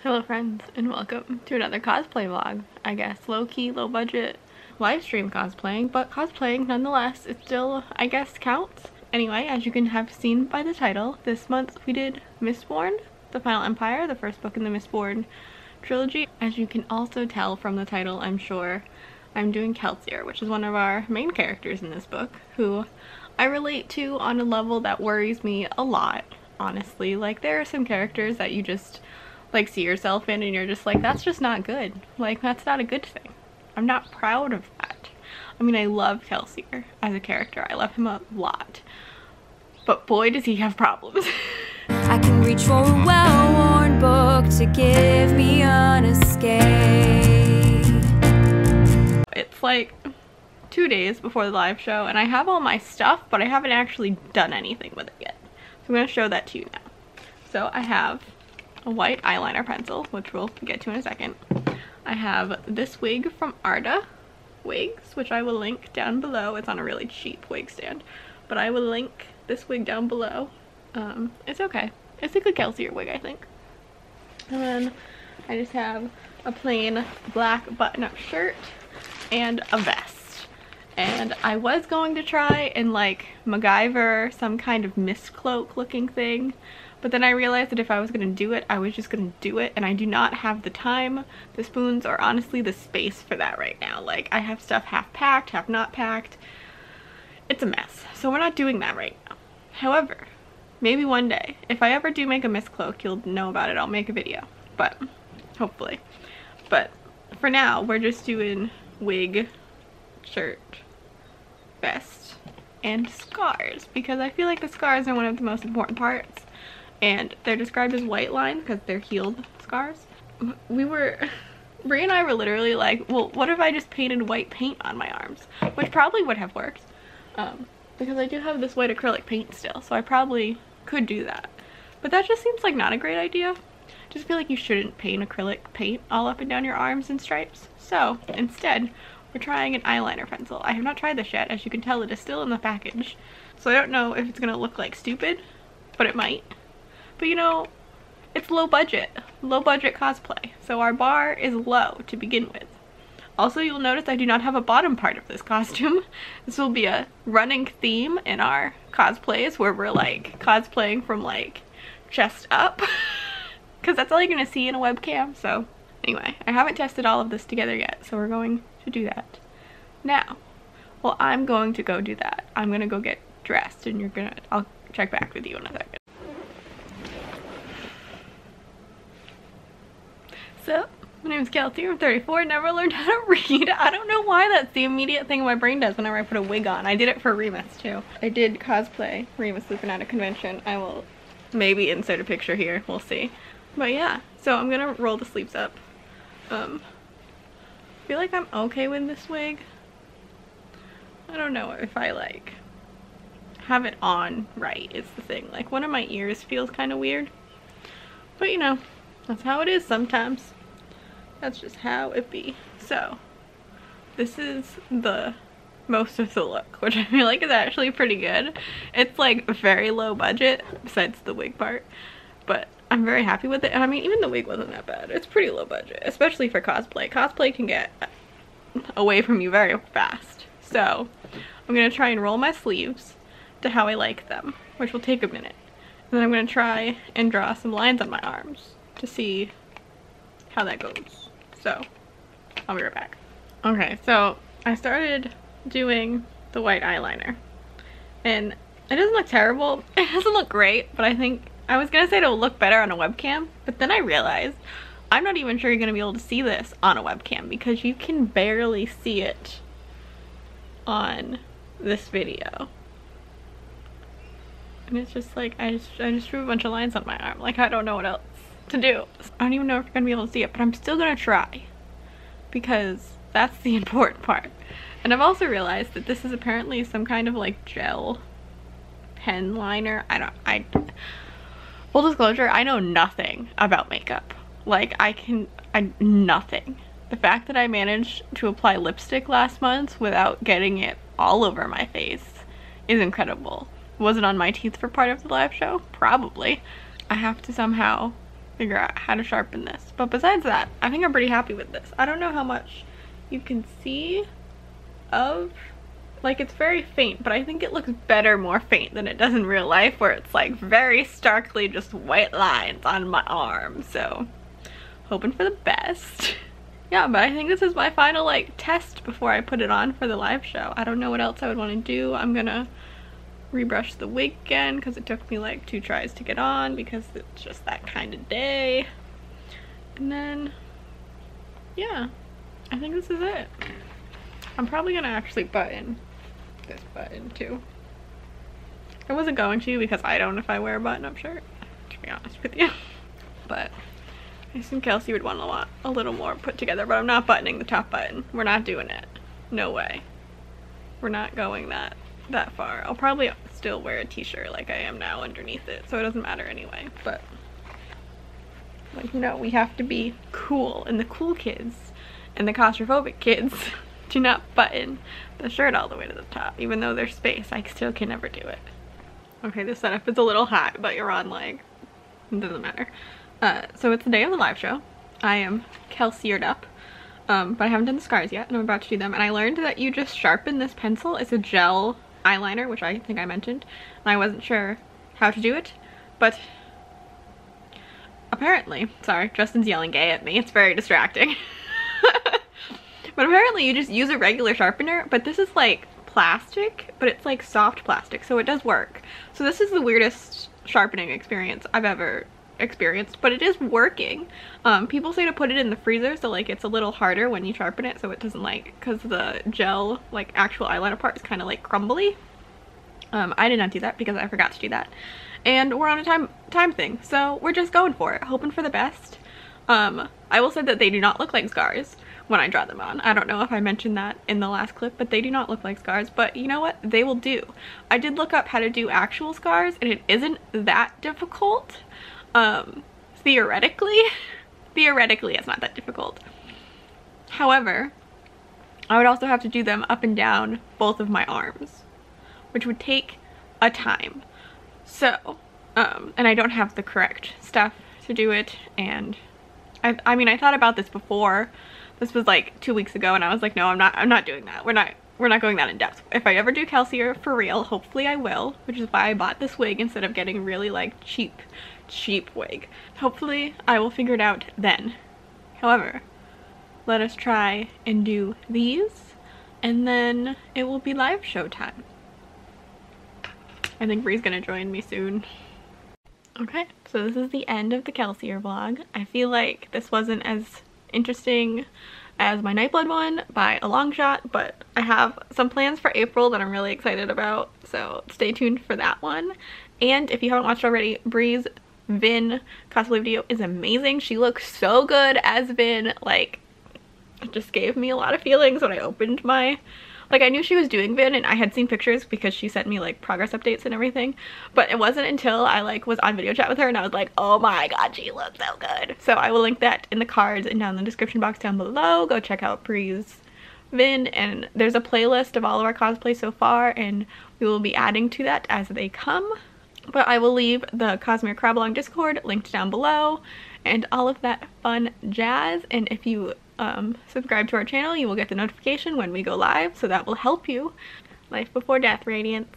Hello friends, and welcome to another cosplay vlog. I guess low-key, low-budget live stream cosplaying, but cosplaying nonetheless. It still, I guess, counts. Anyway, as you can have seen by the title, this month we did Mistborn, The Final Empire, the first book in the Mistborn trilogy. As you can also tell from the title, I'm sure, I'm doing Kelsier, which is one of our main characters in this book, who I relate to on a level that worries me a lot, honestly. Like, there are some characters that you just like see yourself in and you're just like, that's just not good. Like, that's not a good thing. I'm not proud of that. I mean, I love Kelsier as a character. I love him a lot. But boy, does he have problems. I can reach for a well-worn book to give me an escape. It's like 2 days before the live show and I have all my stuff, but I haven't actually done anything with it yet. So I'm going to show that to you now. So I have a white eyeliner pencil, which we'll get to in a second. I have this wig from Arda Wigs, which I will link down below. It's on a really cheap wig stand, but I will link this wig down below. It's okay. It's a good Kelsier wig, I think. And then I just have a plain black button-up shirt and a vest. And I was going to try and like MacGyver some kind of mist cloak looking thing, but then I realized that if I was going to do it, I was just going to do it, and I do not have the time, the spoons, or honestly the space for that right now. Like, I have stuff half packed, half not packed. It's a mess, so we're not doing that right now. However, maybe one day, if I ever do make a mist cloak, you'll know about it. I'll make a video, but hopefully. But for now, we're just doing wig, shirt, vest, and scars, because I feel like the scars are one of the most important parts. And they're described as white lines because they're healed scars. Brie and I were literally like, well, what if I just painted white paint on my arms? Which probably would have worked. Because I do have this white acrylic paint still, so I probably could do that. But that just seems like not a great idea. I just feel like you shouldn't paint acrylic paint all up and down your arms in stripes. So instead, we're trying an eyeliner pencil. I have not tried this yet. As you can tell, it is still in the package. So I don't know if it's gonna look like stupid, but it might. But you know, it's low budget cosplay, so our bar is low to begin with. Also, you'll notice I do not have a bottom part of this costume. This will be a running theme in our cosplays where we're like cosplaying from like chest up, because that's all you're gonna see in a webcam. So anyway, I haven't tested all of this together yet, so we're going to do that now. Well, I'm going to go do that. I'm gonna go get dressed and I'll check back with you in a second. So, my name is Kelsier, I'm 34, never learned how to read. I don't know why that's the immediate thing my brain does whenever I put a wig on. I did it for Remus too. I did cosplay Remus Lupin at a convention. I will maybe insert a picture here, we'll see. But yeah, so I'm gonna roll the sleeves up. I feel like I'm okay with this wig. I don't know if I like have it on right is the thing. Like, one of my ears feels kind of weird. But you know, that's how it is sometimes. That's just how it be. So, this is the most of the look, which I feel like is actually pretty good. It's like very low budget, besides the wig part, but I'm very happy with it. And I mean, even the wig wasn't that bad. It's pretty low budget, especially for cosplay. Cosplay can get away from you very fast. So, I'm gonna try and roll my sleeves to how I like them, which will take a minute. And then I'm gonna try and draw some lines on my arms to see how that goes. So, I'll be right back. Okay, so I started doing the white eyeliner. And it doesn't look terrible. It doesn't look great, but I think, I was gonna say it'll look better on a webcam, but then I realized I'm not even sure you're gonna be able to see this on a webcam because you can barely see it on this video. And it's just like, I just drew a bunch of lines on my arm. Like, I don't know what else to do. I don't even know if you're gonna be able to see it, but I'm still gonna try because that's the important part. And I've also realized that this is apparently some kind of like gel pen liner. Full disclosure, I know nothing about makeup. Like, nothing. The fact that I managed to apply lipstick last month without getting it all over my face is incredible. Was it on my teeth for part of the live show? Probably. I have to somehow figure out how to sharpen this. But besides that, I think I'm pretty happy with this. I don't know how much you can see of, like, it's very faint, but I think it looks better more faint than it does in real life, where it's like very starkly just white lines on my arm. So hoping for the best. Yeah, but I think this is my final like test before I put it on for the live show. I don't know what else I would want to do. I'm gonna rebrush the wig again because it took me like 2 tries to get on because it's just that kind of day. And then yeah, I think this is it. I'm probably gonna actually button this button too. I wasn't going to because I don't know if I wear a button-up shirt, to be honest with you. But I assume Kelsier would want a little more put together, but I'm not buttoning the top button. We're not doing it. No way. We're not going that far. I'll probably still wear a t-shirt like I am now underneath it, so it doesn't matter anyway. But like, no, we have to be cool, and the cool kids and the claustrophobic kids do not button the shirt all the way to the top. Even though there's space, I still can never do it. Okay, this setup is a little hot, but you're on like, it doesn't matter. So it's the day of the live show. I am Kelsiered up, but I haven't done the scars yet, and I'm about to do them. And I learned that you just sharpen this pencil. It's a gel eyeliner, which I think I mentioned, and I wasn't sure how to do it, but apparently, sorry, Justin's yelling gay at me. It's very distracting. But apparently you just use a regular sharpener, but this is like plastic, but it's like soft plastic, so it does work. So this is the weirdest sharpening experience I've ever experienced, but it is working. People say to put it in the freezer so like it's a little harder when you sharpen it, so it doesn't like, because the gel like actual eyeliner part is kind of like crumbly. I did not do that because I forgot to do that, and we're on a time thing, so we're just going for it, hoping for the best. I will say that they do not look like scars when I draw them on. I don't know if I mentioned that in the last clip, but they do not look like scars. But you know what? They will do. I did look up how to do actual scars, and it isn't that difficult. Theoretically it's not that difficult. However, I would also have to do them up and down both of my arms, which would take a time. So, and I don't have the correct stuff to do it, and I mean, I thought about this before. This was like 2 weeks ago, and I was like, no, I'm not doing that. We're not going that in depth. If I ever do Kelsier for real, hopefully I will, which is why I bought this wig instead of getting really like cheap wig. Hopefully I will figure it out then. However, let us try and do these, and then it will be live show time. I think Bree's gonna join me soon. Okay, so this is the end of the Kelsier vlog. I feel like this wasn't as interesting as my Nightblood one by a long shot, but I have some plans for April that I'm really excited about, so stay tuned for that one. And if you haven't watched already, Bree's Vin cosplay video is amazing. She looks so good as Vin. Like, it just gave me a lot of feelings when I opened my, like, I knew she was doing Vin, and I had seen pictures because she sent me like progress updates and everything, but it wasn't until I like was on video chat with her and I was like, oh my god, she looks so good. So I will link that in the cards and down in the description box down below. Go check out Bree's Vin, and there's a playlist of all of our cosplays so far, and we will be adding to that as they come. But I will leave the Cosmere Crab-Along Discord linked down below and all of that fun jazz. And if you subscribe to our channel, you will get the notification when we go live, so that will help you. Life before death, Radiance.